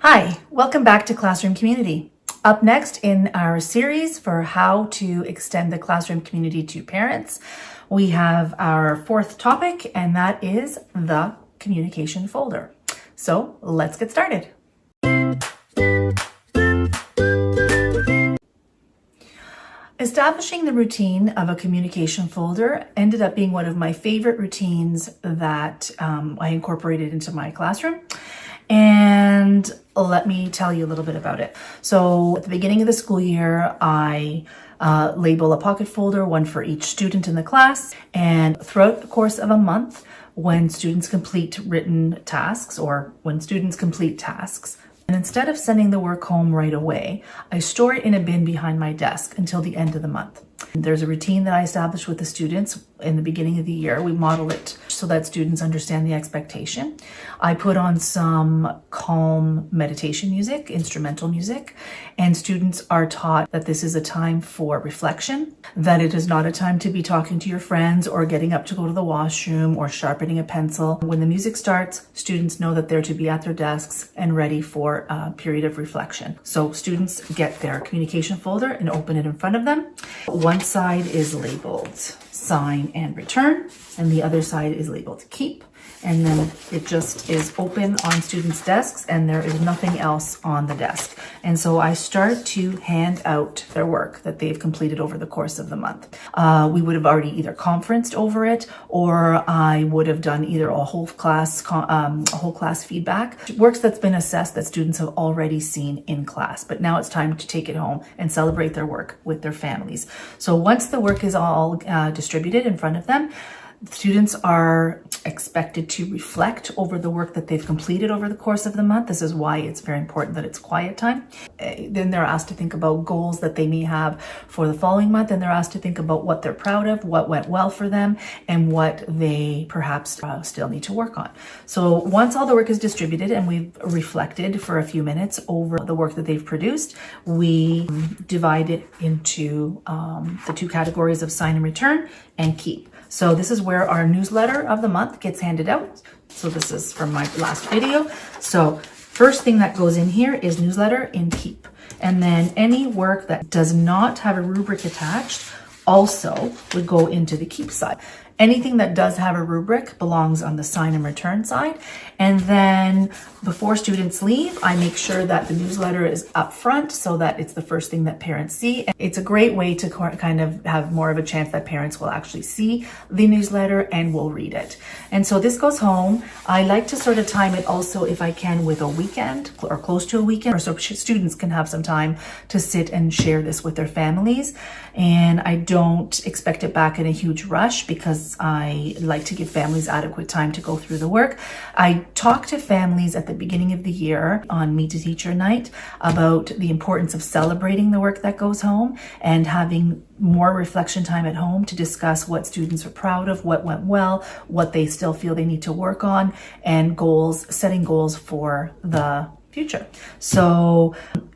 Hi, welcome back to Classroom Community. Up next in our series for how to extend the classroom community to parents, we have our fourth topic, and that is the communication folder. So let's get started. Establishing the routine of a communication folder ended up being one of my favorite routines that I incorporated into my classroom. And let me tell you a little bit about it. So at the beginning of the school year, I label a pocket folder, one for each student in the class. And throughout the course of a month, when students complete written tasks or when students complete tasks, and instead of sending the work home right away, I store it in a bin behind my desk until the end of the month. There's a routine that I established with the students in the beginning of the year. We model it so that students understand the expectation. I put on some calm meditation music, instrumental music, and students are taught that this is a time for reflection, that it is not a time to be talking to your friends or getting up to go to the washroom or sharpening a pencil. When the music starts, students know that they're to be at their desks and ready for a period of reflection. So students get their communication folder and open it in front of them. One side is labeled sign and return, and the other side is labeled keep. And then it just is open on students' desks and there is nothing else on the desk. And so I start to hand out their work that they've completed over the course of the month. We would have already either conferenced over it, or I would have done either a whole class feedback. Works that's been assessed that students have already seen in class, but now it's time to take it home and celebrate their work with their families. So once the work is all distributed in front of them, students are expected to reflect over the work that they've completed over the course of the month. This is why it's very important that it's quiet time. Then they're asked to think about goals that they may have for the following month, and they're asked to think about what they're proud of, what went well for them, and what they perhaps still need to work on. So once all the work is distributed and we've reflected for a few minutes over the work that they've produced, we divide it into the two categories of sign and return and keep. So this is where our newsletter of the month gets handed out. So this is from my last video. So first thing that goes in here is newsletter in keep. And then any work that does not have a rubric attached also would go into the keep side. Anything that does have a rubric belongs on the sign and return side. And then before students leave, I make sure that the newsletter is up front so that it's the first thing that parents see. It's a great way to kind of have more of a chance that parents will actually see the newsletter and will read it. And so this goes home. I like to sort of time it also, if I can, with a weekend or close to a weekend, or so students can have some time to sit and share this with their families. And I don't expect it back in a huge rush because I like to give families adequate time to go through the work. I talk to families at the beginning of the year on Meet a Teacher Night about the importance of celebrating the work that goes home and having more reflection time at home to discuss what students are proud of, what went well, what they still feel they need to work on, and goals, setting goals for the future. So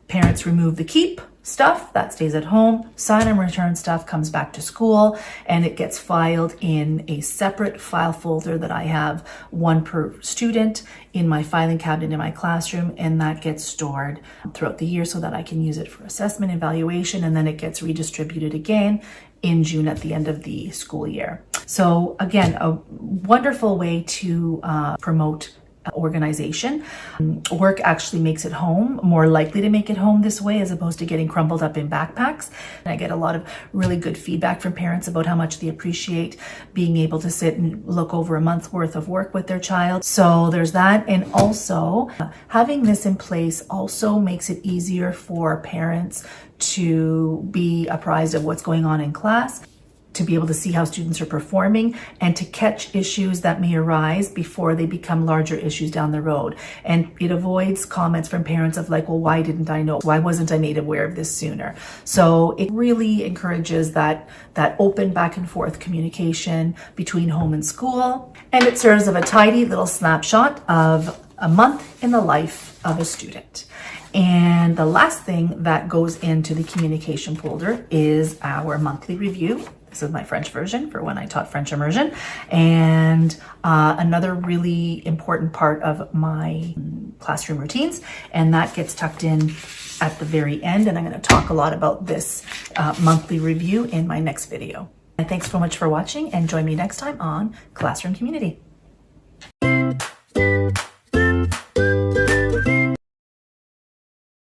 parents remove the keep stuff that stays at home, sign and return stuff comes back to school, and it gets filed in a separate file folder that I have, one per student, in my filing cabinet in my classroom, and that gets stored throughout the year so that I can use it for assessment, evaluation, and then it gets redistributed again in June at the end of the school year. So again, a wonderful way to promote organization. Work actually makes it home, more likely to make it home this way as opposed to getting crumpled up in backpacks. And I get a lot of really good feedback from parents about how much they appreciate being able to sit and look over a month's worth of work with their child. So there's that. And also having this in place also makes it easier for parents to be apprised of what's going on in class, to be able to see how students are performing, and to catch issues that may arise before they become larger issues down the road. And it avoids comments from parents of like, well, why didn't I know? Why wasn't I made aware of this sooner? So it really encourages that open back and forth communication between home and school. And it serves as a tidy little snapshot of a month in the life of a student. And the last thing that goes into the communication folder is our monthly review This is my French version for when I taught French immersion. And another really important part of my classroom routines, and that gets tucked in at the very end. And I'm going to talk a lot about this monthly review in my next video. And thanks so much for watching, and join me next time on Classroom Community.